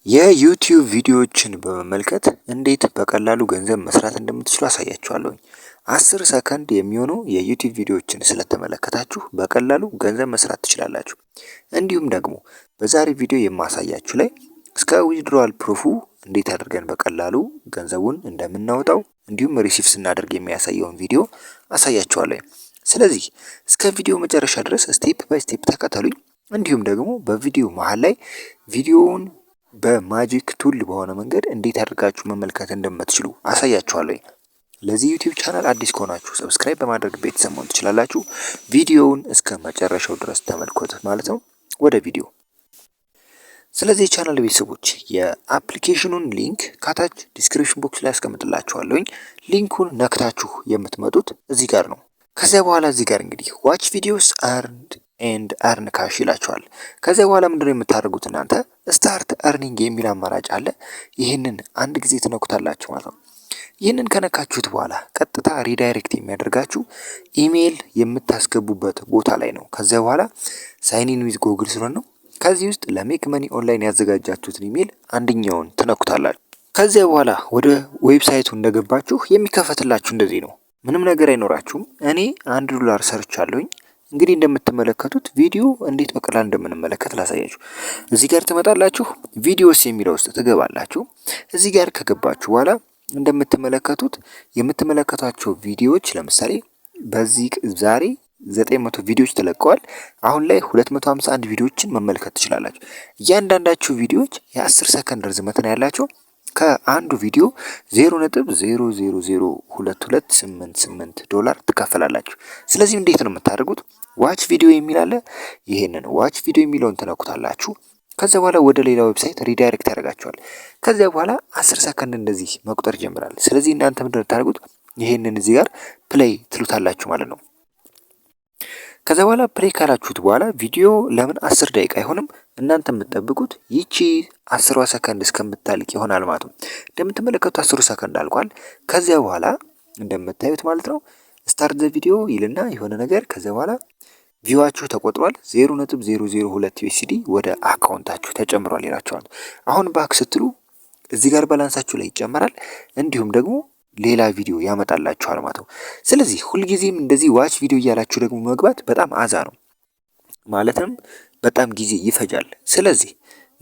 የዩቲዩብ ቪዲዮዎችን በመመልከት እንዴት በቀላሉ ገንዘብ መስራት እንደምትችሉ አሳያችኋለሁ። 10 ሰከንድ የሚሆኑ የዩቲዩብ ቪዲዮዎችን ስለተመለከታችሁ በቀላሉ ገንዘብ መስራት ትችላላችሁ። እንዲሁም ደግሞ በዛሬ ቪዲዮ የማሳያችሁ ላይ እስከ ዊዝድሮዋል ፕሩፉ እንዴት አድርገን በቀላሉ ገንዘቡን እንደምናወጣው እንዲሁም ሪሲቭ ስናደርግ የሚያሳየውን ቪዲዮ አሳያችኋለሁ። ስለዚህ እስከ ቪዲዮ መጨረሻ ድረስ ስቴፕ ባይ ስቴፕ ተከተሉኝ። እንዲሁም ደግሞ በቪዲዮ መሃል ላይ ቪዲዮውን በማጂክ ቱል በሆነ መንገድ እንዴት አድርጋችሁ መመልከት እንደምትችሉ አሳያችኋለሁ። ለዚህ ዩቲዩብ ቻናል አዲስ ከሆናችሁ ሰብስክራይብ በማድረግ ቤተሰብ መሆን ትችላላችሁ። ቪዲዮውን እስከ መጨረሻው ድረስ ተመልከቱት ማለት ነው። ወደ ቪዲዮ። ስለዚህ ቻናል ቤተሰቦች የአፕሊኬሽኑን ሊንክ ካታች ዲስክሪፕሽን ቦክስ ላይ አስቀምጥላችኋለሁኝ። ሊንኩን ነክታችሁ የምትመጡት እዚህ ጋር ነው። ከዚያ በኋላ እዚህ ጋር እንግዲህ ዋች ቪዲዮስ ኤንድ አርን ካሽ ይላችኋል። ከዚያ በኋላ ምንድነው የምታደርጉት እናንተ ስታርት አርኒንግ የሚል አማራጭ አለ። ይህንን አንድ ጊዜ ትነኩታላችሁ ማለት ነው። ይህንን ከነካችሁት በኋላ ቀጥታ ሪዳይሬክት የሚያደርጋችሁ ኢሜይል የምታስገቡበት ቦታ ላይ ነው። ከዚያ በኋላ ሳይን ኢን ዊዝ ጎግል ስለሆነ ነው። ከዚህ ውስጥ ለሜክ መኒ ኦንላይን ያዘጋጃችሁትን ኢሜይል አንደኛውን ትነኩታላችሁ። ከዚያ በኋላ ወደ ዌብሳይቱ እንደገባችሁ የሚከፈትላችሁ እንደዚህ ነው። ምንም ነገር አይኖራችሁም። እኔ $1 ሰርቻለሁኝ። እንግዲህ እንደምትመለከቱት ቪዲዮ እንዴት በቀላል እንደምንመለከት ላሳያችሁ። እዚህ ጋር ትመጣላችሁ፣ ቪዲዮስ የሚለው ውስጥ ትገባላችሁ። እዚህ ጋር ከገባችሁ በኋላ እንደምትመለከቱት የምትመለከቷቸው ቪዲዮዎች ለምሳሌ በዚህ ዛሬ 900 ቪዲዮዎች ተለቀዋል። አሁን ላይ 251 ቪዲዮዎችን መመልከት ትችላላችሁ። እያንዳንዳችሁ ቪዲዮዎች የ10 ሰከንድ ርዝመት ነው ያላቸው። ከአንዱ ቪዲዮ $0.002288 ትከፈላላችሁ። ስለዚህ እንዴት ነው የምታደርጉት? ዋች ቪዲዮ የሚል አለ። ይሄንን ዋች ቪዲዮ የሚለውን ትነኩታላችሁ። ከዚያ በኋላ ወደ ሌላ ዌብሳይት ሪዳይሬክት ያደርጋችኋል። ከዚያ በኋላ 10 ሰከንድ እንደዚህ መቁጠር ይጀምራል። ስለዚህ እናንተ ምንድን ነው የምታደርጉት? ይሄንን እዚህ ጋር ፕሌይ ትሉታላችሁ ማለት ነው። ከዛ በኋላ ፕሌይ ካላችሁት በኋላ ቪዲዮ ለምን 10 ደቂቃ አይሆንም? እናንተ የምትጠብቁት ይቺ 10 ሰከንድ እስከምታልቅ ይሆናል ማለት ነው። እንደምትመለከቱት 10 ሰከንድ አልቋል። ከዚያ በኋላ እንደምታዩት ማለት ነው ስታርት ዘ ቪዲዮ ይልና የሆነ ነገር ከዚያ በኋላ ቪዋችሁ ተቆጥሯል 0.002 USD ወደ አካውንታችሁ ተጨምሯል ይላችኋል። አሁን ባክ ስትሉ እዚህ ጋር ባላንሳችሁ ላይ ይጨመራል። እንዲሁም ደግሞ ሌላ ቪዲዮ ያመጣላችኋል ማለት ነው። ስለዚህ ሁልጊዜም እንደዚህ ዋች ቪዲዮ እያላችሁ ደግሞ መግባት በጣም አዛ ነው፣ ማለትም በጣም ጊዜ ይፈጃል። ስለዚህ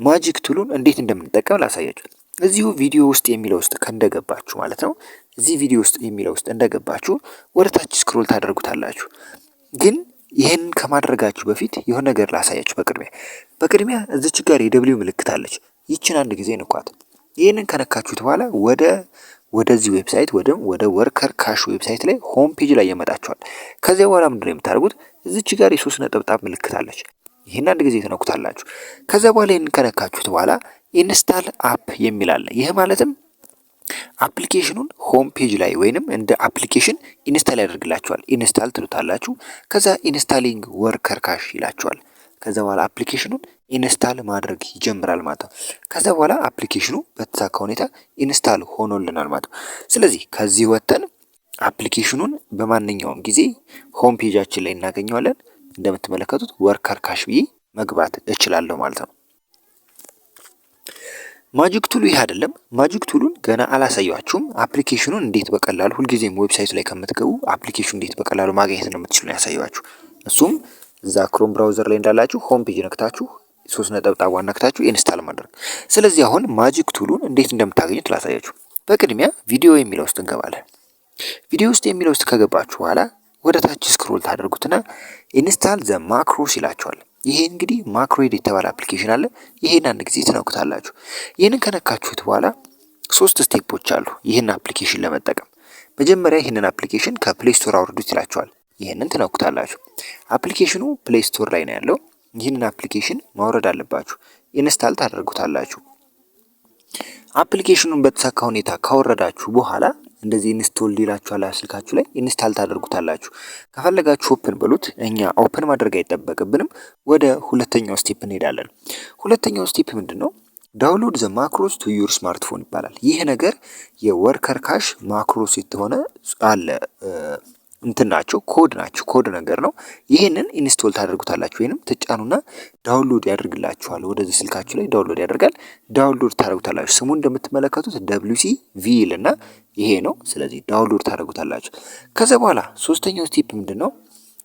ማጂክ ቱሉን እንዴት እንደምንጠቀም ላሳያችሁ። እዚሁ ቪዲዮ ውስጥ የሚለው ውስጥ እንደገባችሁ ማለት ነው። እዚህ ቪዲዮ ውስጥ የሚለው ውስጥ እንደገባችሁ ወደ ታች ስክሮል ታደርጉታላችሁ። ግን ይህንን ከማድረጋችሁ በፊት የሆነ ነገር ላሳያችሁ። በቅድሚያ እዚች ጋር የደብሊው ምልክት አለች። ይችን አንድ ጊዜ ንኳት። ይህንን ከነካችሁት በኋላ ወደዚህ ዌብሳይት ወደ ወርከር ካሽ ዌብሳይት ላይ ሆም ፔጅ ላይ ያመጣችኋል። ከዚያ በኋላ ምንድነው የምታደርጉት? እዚች ጋር የ3 ነጠብጣብ ምልክት አለች። ይህን አንድ ጊዜ ትነኩታላችሁ። ከዚያ በኋላ ይህን ከነካችሁት በኋላ ኢንስታል አፕ የሚል አለ። ይህ ማለትም አፕሊኬሽኑን ሆም ፔጅ ላይ ወይንም እንደ አፕሊኬሽን ኢንስታል ያደርግላችኋል። ኢንስታል ትሉታላችሁ። ከዛ ኢንስታሊንግ ወርከር ካሽ ይላችኋል። ከዛ በኋላ አፕሊኬሽኑን ኢንስታል ማድረግ ይጀምራል ማለት ነው። ከዛ በኋላ አፕሊኬሽኑ በተሳካ ሁኔታ ኢንስታል ሆኖልናል ማለት ነው። ስለዚህ ከዚህ ወጥተን አፕሊኬሽኑን በማንኛውም ጊዜ ሆም ፔጃችን ላይ እናገኘዋለን። እንደምትመለከቱት ወርከር ካሽ ብዬ መግባት እችላለሁ ማለት ነው። ማጂክ ቱሉ ይህ አይደለም። ማጂክ ቱሉን ገና አላሳያችሁም። አፕሊኬሽኑን እንዴት በቀላሉ ሁልጊዜም ዌብሳይቱ ላይ ከምትገቡ አፕሊኬሽኑ እንዴት በቀላሉ ማግኘት እንደምትችሉ ነው ያሳያችሁ። እሱም እዛ ክሮም ብራውዘር ላይ እንዳላችሁ ሆም ፔጅ ነክታችሁ 3 ነጠብጣቧን ነክታችሁ ኢንስታል ማድረግ። ስለዚህ አሁን ማጂክ ቱሉን እንዴት እንደምታገኙት ላሳያችሁ። በቅድሚያ ቪዲዮ የሚለው ውስጥ እንገባለን። ቪዲዮ ውስጥ የሚለው ውስጥ ከገባችሁ በኋላ ወደ ታች ስክሮል ታደርጉትና ኢንስታል ዘ ማክሮስ ይላችኋል። ይሄ እንግዲህ ማክሮይድ የተባለ አፕሊኬሽን አለ። ይሄን አንድ ጊዜ ትነኩታላችሁ። ይህንን ከነካችሁት በኋላ 3 ስቴፖች አሉ ይህን አፕሊኬሽን ለመጠቀም። መጀመሪያ ይህንን አፕሊኬሽን ከፕሌይ ስቶር አውርዱት ይላችኋል። ይህንን ትነኩታላችሁ። አፕሊኬሽኑ ፕሌይ ስቶር ላይ ነው ያለው። ይህንን አፕሊኬሽን ማውረድ አለባችሁ። ኢንስታል ታደርጉታላችሁ። አፕሊኬሽኑን በተሳካ ሁኔታ ካወረዳችሁ በኋላ እንደዚህ ኢንስቶል ይላችኋል። ስልካችሁ ላይ ኢንስታል ታደርጉታላችሁ። ከፈለጋችሁ ኦፕን በሉት። እኛ ኦፕን ማድረግ አይጠበቅብንም። ወደ ሁለተኛው ስቴፕ እንሄዳለን። ሁለተኛው ስቴፕ ምንድነው? ዳውንሎድ ዘ ማክሮስ ቱ ዩር ስማርትፎን ይባላል። ይህ ነገር የወርከር ካሽ ማክሮስ የተሆነ አለ እንትን ናቸው ኮድ ነገር ነው። ይሄንን ኢንስቶል ታደርጉታላችሁ ወይንም ትጫኑና ዳውንሎድ ያደርግላችኋል። ወደዚህ ስልካችሁ ላይ ዳውንሎድ ያደርጋል። ዳውንሎድ ታደርጉታላችሁ። ስሙ እንደምትመለከቱት WC ቪል እና ይሄ ነው። ስለዚህ ዳውንሎድ ታደርጉታላችሁ። ከዛ በኋላ ሶስተኛው ስቴፕ ምንድነው?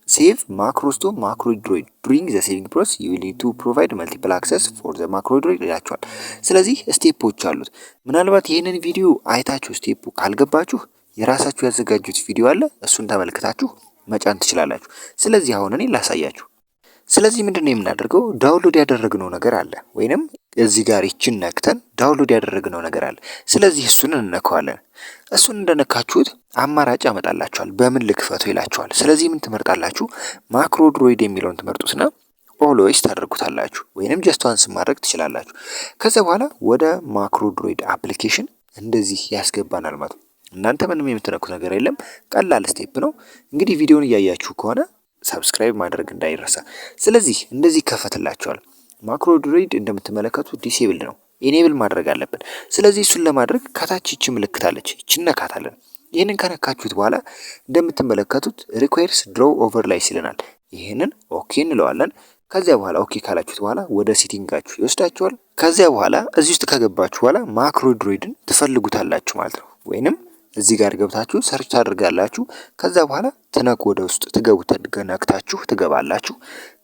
ሴቭ ማክሮስ ቱ ማክሮድሮይድ ዱሪንግ ዘ ሴቪንግ ፕሮሰስ ዩ ዊል ኒድ ቱ ፕሮቫይድ መልቲፕል አክሰስ ፎር ዘ ማክሮድሮይድ ይላችኋል። ስለዚህ ስቴፖች አሉት። ምናልባት ይህንን ቪዲዮ አይታችሁ ስቴፑ ካልገባችሁ የራሳችሁ ያዘጋጁት ቪዲዮ አለ፣ እሱን ተመልክታችሁ መጫን ትችላላችሁ። ስለዚህ አሁን እኔ ላሳያችሁ። ስለዚህ ምንድነው የምናደርገው? ዳውንሎድ ያደረግነው ነገር አለ ወይንም እዚህ ጋር ይችን ነክተን ዳውንሎድ ያደረግነው ነገር አለ። ስለዚህ እሱን እንነካዋለን። እሱን እንደነካችሁት አማራጭ ያመጣላችኋል። በምን ልክፈቱ ይላችኋል። ስለዚህ ምን ትመርጣላችሁ? ማክሮድሮይድ የሚለውን ትመርጡትና ኦልዌይስ ታደርጉታላችሁ ወይንም ጀስት ዋንስ ማድረግ ትችላላችሁ። ከዛ በኋላ ወደ ማክሮድሮይድ አፕሊኬሽን እንደዚህ ያስገባናል ማለት ነው። እናንተ ምንም የምትነኩት ነገር የለም። ቀላል ስቴፕ ነው። እንግዲህ ቪዲዮውን እያያችሁ ከሆነ ሰብስክራይብ ማድረግ እንዳይረሳ። ስለዚህ እንደዚህ ይከፈትላችኋል። ማክሮድሮይድ እንደምትመለከቱት ዲሴብል ነው፣ ኢኔብል ማድረግ አለብን። ስለዚህ እሱን ለማድረግ ከታች ይቺ ምልክት አለች፣ ይቺን ነካታለን። ይህንን ከነካችሁት በኋላ እንደምትመለከቱት ሪኩዌርስ ድሮው ኦቨርላይ ይለናል። ይህንን ኦኬ እንለዋለን። ከዚያ በኋላ ኦኬ ካላችሁት በኋላ ወደ ሴቲንጋችሁ ይወስዳችኋል። ከዚያ በኋላ እዚህ ውስጥ ከገባችሁ በኋላ ማክሮድሮይድን ትፈልጉታላችሁ ማለት ነው። ወይንም እዚህ ጋር ገብታችሁ ሰርች ታደርጋላችሁ። ከዛ በኋላ ትነኩ ወደ ውስጥ ነክታችሁ ትገባላችሁ።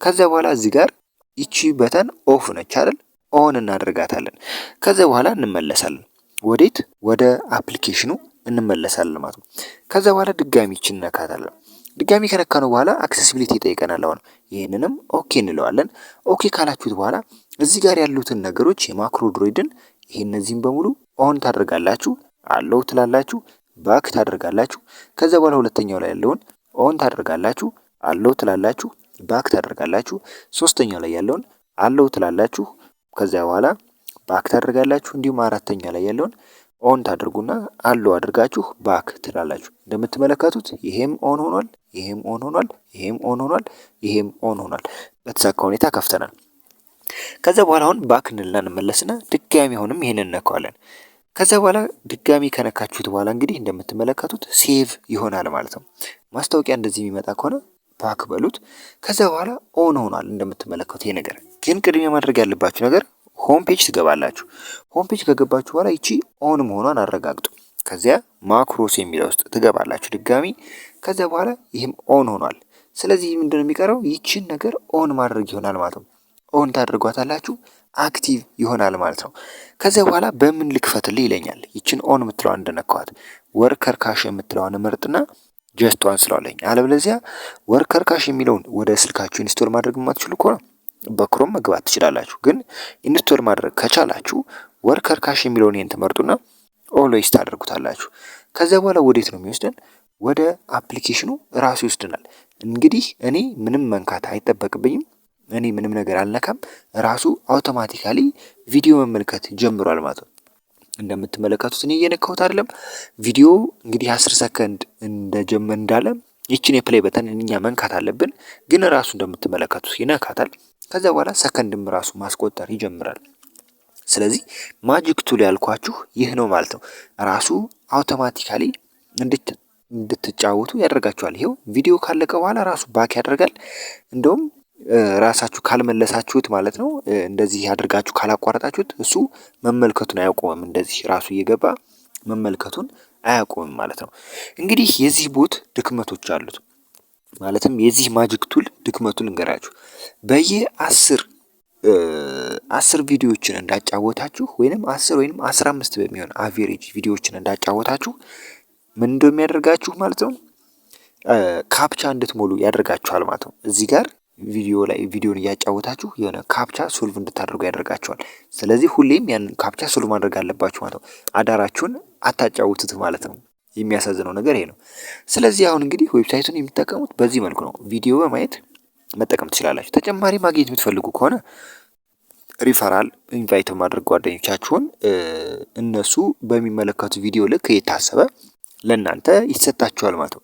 ከዛ በኋላ እዚህ ጋር ይቺ በተን ኦፍ ነች አይደል? ኦን እናደርጋታለን። ከዛ በኋላ እንመለሳለን። ወዴት? ወደ አፕሊኬሽኑ እንመለሳለን ማለት ነው። ከዛ በኋላ ድጋሚ ይቺን ነካታለን። ድጋሚ ከነካነው በኋላ አክሰሲቢሊቲ ይጠይቀናል። አሁን ይህንንም ኦኬ እንለዋለን። ኦኬ ካላችሁት በኋላ እዚህ ጋር ያሉትን ነገሮች የማክሮድሮይድን ይሄ እነዚህን በሙሉ ኦን ታደርጋላችሁ፣ አለው ትላላችሁ፣ ባክ ታደርጋላችሁ። ከዛ በኋላ ሁለተኛው ላይ ያለውን ኦን ታደርጋላችሁ፣ አለው ትላላችሁ፣ ባክ ታደርጋላችሁ። ሶስተኛው ላይ ያለውን አለው ትላላችሁ፣ ከዛ በኋላ ባክ ታደርጋላችሁ። እንዲሁም አራተኛ ላይ ያለውን ኦን ታደርጉና አለው አድርጋችሁ ባክ ትላላችሁ። እንደምትመለከቱት ይሄም ኦን ሆኗል፣ ይሄም ኦን ሆኗል፣ ይሄም ኦን ሆኗል፣ ይሄም ኦን ሆኗል። በተሳካ ሁኔታ ከፍተናል። ከዛ በኋላ አሁን ባክ እንልና እንመለስና ድጋሚ አሁንም ይሄንን እነካዋለን። ከዛ በኋላ ድጋሚ ከነካችሁት በኋላ እንግዲህ እንደምትመለከቱት ሴቭ ይሆናል ማለት ነው። ማስታወቂያ እንደዚህ የሚመጣ ከሆነ ባክ በሉት። ከዛ በኋላ ኦን ሆኗል እንደምትመለከቱት። ይሄ ነገር ግን ቅድሚያ ማድረግ ያለባችሁ ነገር ሆም ፔጅ ትገባላችሁ። ሆም ፔጅ ከገባችሁ በኋላ ይቺ ኦን መሆኗን አረጋግጡ። ከዚያ ማክሮስ የሚለው ውስጥ ትገባላችሁ ድጋሚ። ከዛ በኋላ ይህም ኦን ሆኗል። ስለዚህ ምንድነው የሚቀረው? ይቺን ነገር ኦን ማድረግ ይሆናል ማለት ነው። ኦን ታደርጓታላችሁ፣ አክቲቭ ይሆናል ማለት ነው። ከዚያ በኋላ በምን ልክፈትልህ ይለኛል። ይችን ኦን የምትለዋን እንደነካዋት ወርከር ካሽ የምትለዋን ምርጥና ጀስት ዋን ስለዋለኝ። አለበለዚያ ወርከር ካሽ የሚለውን ወደ ስልካችሁ ኢንስቶል ማድረግ የማትችሉ ከሆነ በክሮም መግባት ትችላላችሁ። ግን ኢንስቶል ማድረግ ከቻላችሁ ወርከር ካሽ የሚለውን ይሄን ትመርጡና ኦልዌይስ ታደርጉታላችሁ። ከዚያ በኋላ ወዴት ነው የሚወስደን? ወደ አፕሊኬሽኑ ራሱ ይወስደናል። እንግዲህ እኔ ምንም መንካት አይጠበቅብኝም። እኔ ምንም ነገር አልነካም። ራሱ አውቶማቲካሊ ቪዲዮ መመልከት ጀምሯል ማለት ነው። እንደምትመለከቱት እኔ እየነካሁት አይደለም። ቪዲዮ እንግዲህ 10 ሰከንድ እንዳለ ይችን የፕሌይ በተን እኛ መንካት አለብን። ግን ራሱ እንደምትመለከቱት ይነካታል። ከዛ በኋላ ሰከንድም ራሱ ማስቆጠር ይጀምራል። ስለዚህ ማጂክ ቱል ያልኳችሁ ይህ ነው ማለት ነው። ራሱ አውቶማቲካሊ እንድትጫወቱ ያደርጋችኋል። ይሄው ቪዲዮ ካለቀ በኋላ ራሱ ባክ ያደርጋል። እንደውም ራሳችሁ ካልመለሳችሁት ማለት ነው፣ እንደዚህ ያደርጋችሁ ካላቋረጣችሁት እሱ መመልከቱን አያቆምም። እንደዚህ ራሱ እየገባ መመልከቱን አያቆምም ማለት ነው። እንግዲህ የዚህ ቦት ድክመቶች አሉት። ማለትም የዚህ ማጂክ ቱል ድክመቱን እንገራችሁ። በየ10 ቪዲዮዎችን እንዳጫወታችሁ ወይንም 10 ወይንም 15 በሚሆን አቬሬጅ ቪዲዮዎችን እንዳጫወታችሁ ምን እንደሚያደርጋችሁ ማለት ነው፣ ካፕቻ እንድትሞሉ ያደርጋችኋል ማለት ነው። እዚህ ጋር ቪዲዮን እያጫወታችሁ የሆነ ካፕቻ ሶልቭ እንድታደርጉ ያደርጋችኋል። ስለዚህ ሁሌም ያን ካፕቻ ሶልቭ ማድረግ አለባችሁ ማለት ነው። አዳራችሁን አታጫውቱት ማለት ነው። የሚያሳዝነው ነገር ይሄ ነው። ስለዚህ አሁን እንግዲህ ዌብሳይቱን የሚጠቀሙት በዚህ መልኩ ነው። ቪዲዮ በማየት መጠቀም ትችላላችሁ። ተጨማሪ ማግኘት የምትፈልጉ ከሆነ ሪፈራል ኢንቫይት ማድረግ ጓደኞቻችሁን፣ እነሱ በሚመለከቱ ቪዲዮ ልክ የታሰበ ለእናንተ ይሰጣችኋል ማለት ነው።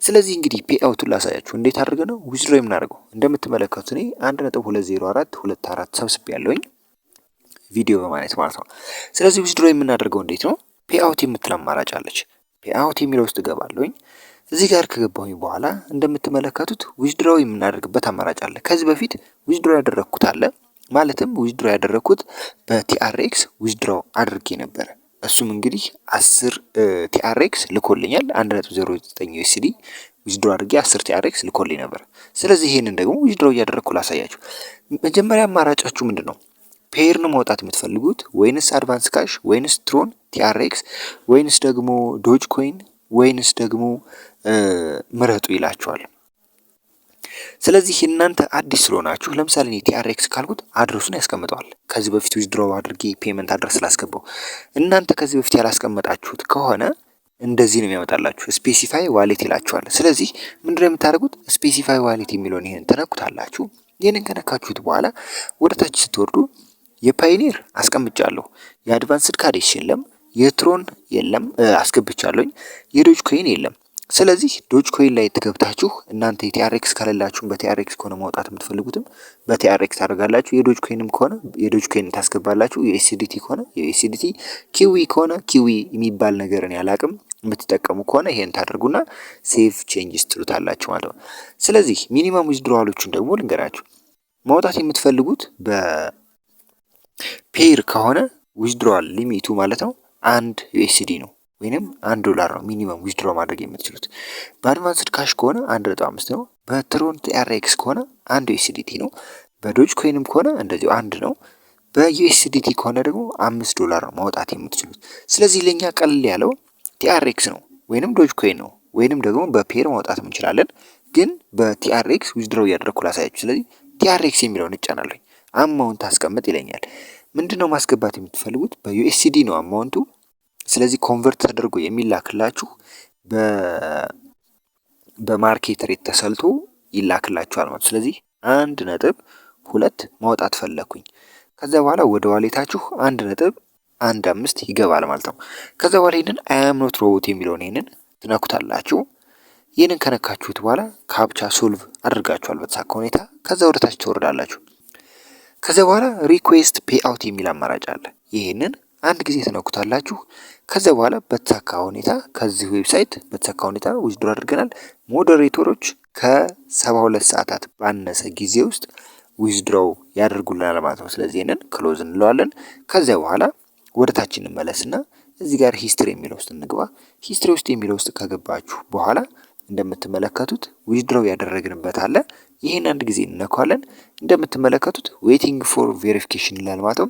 ስለዚህ እንግዲህ ፔአውቱን ላሳያችሁ እንዴት አድርገ ነው ዊዝድሮ የምናደርገው። እንደምትመለከቱት እኔ 1.20424 ሰብስቤ ያለውኝ ቪዲዮ በማየት ማለት ነው። ስለዚህ ዊዝድሮ የምናደርገው እንዴት ነው? ፔአውት የምትል አማራጭ አለች። ፔአውት የሚለው ውስጥ እገባለሁኝ። እዚህ ጋር ከገባሁኝ በኋላ እንደምትመለከቱት ዊዝድሮው የምናደርግበት አማራጭ አለ። ከዚህ በፊት ዊዝድሮ ያደረኩት አለ ማለትም ዊዝድሮ ያደረኩት በቲአርኤክስ ዊዝድሮ አድርጌ ነበር። እሱም እንግዲህ 10 ቲአርኤክስ ልኮልኛል 1.09 ዩኤስዲ ዊዝድሮ አድርጌ 10 ቲአርኤክስ ልኮልኝ ነበር። ስለዚህ ይሄንን ደግሞ ዊዝድሮ እያደረኩ ላሳያችሁ። መጀመሪያ አማራጫችሁ ምንድነው? ፔር ነው ማውጣት የምትፈልጉት ወይንስ አድቫንስ ካሽ ወይንስ ትሮን ቲአርኤክስ ወይንስ ደግሞ ዶጅ ኮይን ወይንስ ደግሞ ምረጡ ይላችኋል። ስለዚህ እናንተ አዲስ ስለሆናችሁ ለምሳሌ እኔ ቲአርኤክስ ካልኩት አድረሱን ያስቀምጠዋል። ከዚህ በፊት ዊዝድሮ አድርጌ ፔመንት አድረስ ስላስገባው። እናንተ ከዚህ በፊት ያላስቀመጣችሁት ከሆነ እንደዚህ ነው የሚያመጣላችሁ፣ ስፔሲፋይ ዋሌት ይላችኋል። ስለዚህ ምንድነው የምታደርጉት? ስፔሲፋይ ዋሌት የሚለውን ይሄን ተነኩታላችሁ። ይሄንን ከነካችሁት በኋላ ወደ ታች ስትወርዱ የፓይኒር አስቀምጫለሁ፣ የአድቫንስድ ካዴሽ የለም፣ የትሮን የለም አስገብቻለሁኝ፣ የዶጅ ኮይን የለም። ስለዚህ ዶጅ ኮይን ላይ ትገብታችሁ እናንተ የቲአርኤክስ ካለላችሁ በቲአርኤክስ ከሆነ ማውጣት የምትፈልጉትም በቲአርኤክስ ታደርጋላችሁ። የዶጅ ኮይንም ከሆነ የዶጅ ኮይን ታስገባላችሁ። የዩኤስዲቲ ከሆነ የዩኤስዲቲ፣ ኪዊ ከሆነ ኪዊ የሚባል ነገርን ያላቅም የምትጠቀሙ ከሆነ ይሄን ታደርጉና ሴቭ ቼንጅስ ትሉታላችሁ ማለት ነው። ስለዚህ ሚኒመም ዊዝድሮዋሎቹን ደግሞ ልንገራችሁ። ማውጣት የምትፈልጉት በፔር ከሆነ ዊዝድሮዋል ሊሚቱ ማለት ነው 1 ዩኤስዲ ነው ወይንም $1 ነው ሚኒመም ዊዝድሮ ማድረግ የምትችሉት። በአድቫንስድ ካሽ ከሆነ 1.5 ነው። በትሮን ቲአርኤክስ ከሆነ 1 ዩኤስዲቲ ነው። በዶጅ ኮይንም ከሆነ እንደዚሁ 1 ነው። በዩኤስዲቲ ከሆነ ደግሞ $5 ነው ማውጣት የምትችሉት። ስለዚህ ለኛ ቀለል ያለው ቲአርኤክስ ነው ወይንም ዶጅ ኮይን ነው ወይንም ደግሞ በፔር ማውጣት እንችላለን። ግን በቲአርኤክስ ዊዝድሮ እያደረኩ ላሳያችሁ። ስለዚህ ቲአርኤክስ የሚለውን እጫናለሁ። አማውንት አስቀምጥ ይለኛል። ምንድነው ማስገባት የምትፈልጉት? በዩኤስዲ ነው አማውንቱ። ስለዚህ ኮንቨርት ተደርጎ የሚላክላችሁ በማርኬት ሬት ተሰልቶ ይላክላችኋል ማለት። ስለዚህ 1.2 ማውጣት ፈለኩኝ። ከዛ በኋላ ወደ ዋሌታችሁ 1.15 ይገባል ማለት ነው። ከዛ በኋላ ይሄንን አይ አም ኖት ሮቦት የሚለውን ይሄንን ትነኩታላችሁ። ይሄንን ከነካችሁት በኋላ ካፕቻ ሶልቭ አድርጋችኋል በተሳካ ሁኔታ። ከዛ ወደ ታች ትወርዳላችሁ። ከዛ በኋላ ሪኩዌስት ፔይ አውት የሚል አማራጭ አለ። ይሄንን አንድ ጊዜ ተነኩታላችሁ። ከዛ በኋላ በተሳካ ሁኔታ ከዚህ ዌብሳይት በተሳካ ሁኔታ ዊዝድሮ አድርገናል። ሞዴሬተሮች ከ72 ሰዓታት ባነሰ ጊዜ ውስጥ ዊዝድሮው ያደርጉልናል ማለት ነው። ስለዚህ ይሄንን ክሎዝ እንለዋለን። ከዛ በኋላ ወደ ታች እንመለስና እዚህ ጋር ሂስትሪ የሚለው ውስጥ እንግባ። ሂስትሪ ውስጥ የሚለው ውስጥ ከገባችሁ በኋላ እንደምትመለከቱት ዊዝድሮው ያደረግንበት አለ። ይሄን አንድ ጊዜ እንነካዋለን። እንደምትመለከቱት ዌቲንግ ፎር ቬሪፊኬሽን ይላል ማለት ነው።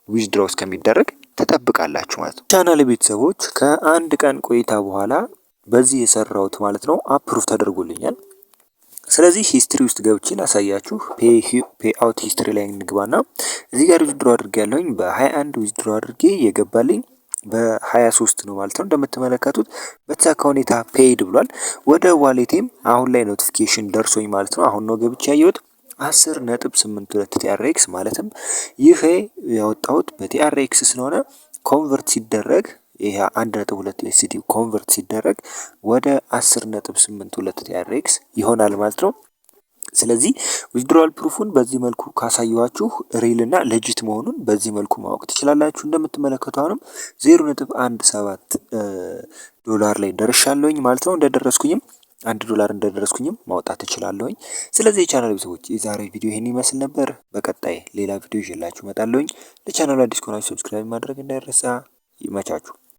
ዊዝድሮው እስከሚደረግ ተጠብቃላችሁ ማለት ነው። ቻናል ቤተሰቦች ከአንድ ቀን ቆይታ በኋላ በዚህ የሰራሁት ማለት ነው አፕሩቭ ተደርጎልኛል። ስለዚህ ሂስትሪ ውስጥ ገብቼ ላሳያችሁ። ፔይ አውት ሂስትሪ ላይ እንግባና እዚህ ጋር ዊዝድሮ አድርጌያለሁኝ። በ21 ዊዝድሮ አድርጌ የገባልኝ በ23 ነው ማለት ነው። እንደምትመለከቱት በተሳካ ሁኔታ ፔይድ ብሏል። ወደ ዋሌቴም አሁን ላይ ኖቲፊኬሽን ደርሶኝ ማለት ነው። አሁን ነው ገብቼ ያየሁት 10.82 ቲአርኤክስ ማለትም ይሄ ያወጣሁት በቲአርኤክስ ስለሆነ ኮንቨርት ሲደረግ ይሄ 1.2 ዩኤስዲ ኮንቨርት ሲደረግ ወደ 10.82 ቲአርኤክስ ይሆናል ማለት ነው። ስለዚህ ዊዝድሮዋል ፕሩፉን በዚህ መልኩ ካሳየኋችሁ ሪል እና ሌጂት መሆኑን በዚህ መልኩ ማወቅ ትችላላችሁ። እንደምትመለከቱ አሁንም 0.17 ዶላር ላይ ደርሻለሁኝ ማለት ነው። እንደደረስኩኝም $1 እንደደረስኩኝም ማውጣት እችላለሁኝ። ስለዚህ የቻናል ቤተሰቦች የዛሬ ቪዲዮ ይሄን ይመስል ነበር። በቀጣይ ሌላ ቪዲዮ ይዤላችሁ እመጣለሁኝ። ለቻናሉ አዲስ ከሆናችሁ ሰብስክራይብ ማድረግ እንዳይረሳ። ይመቻችሁ።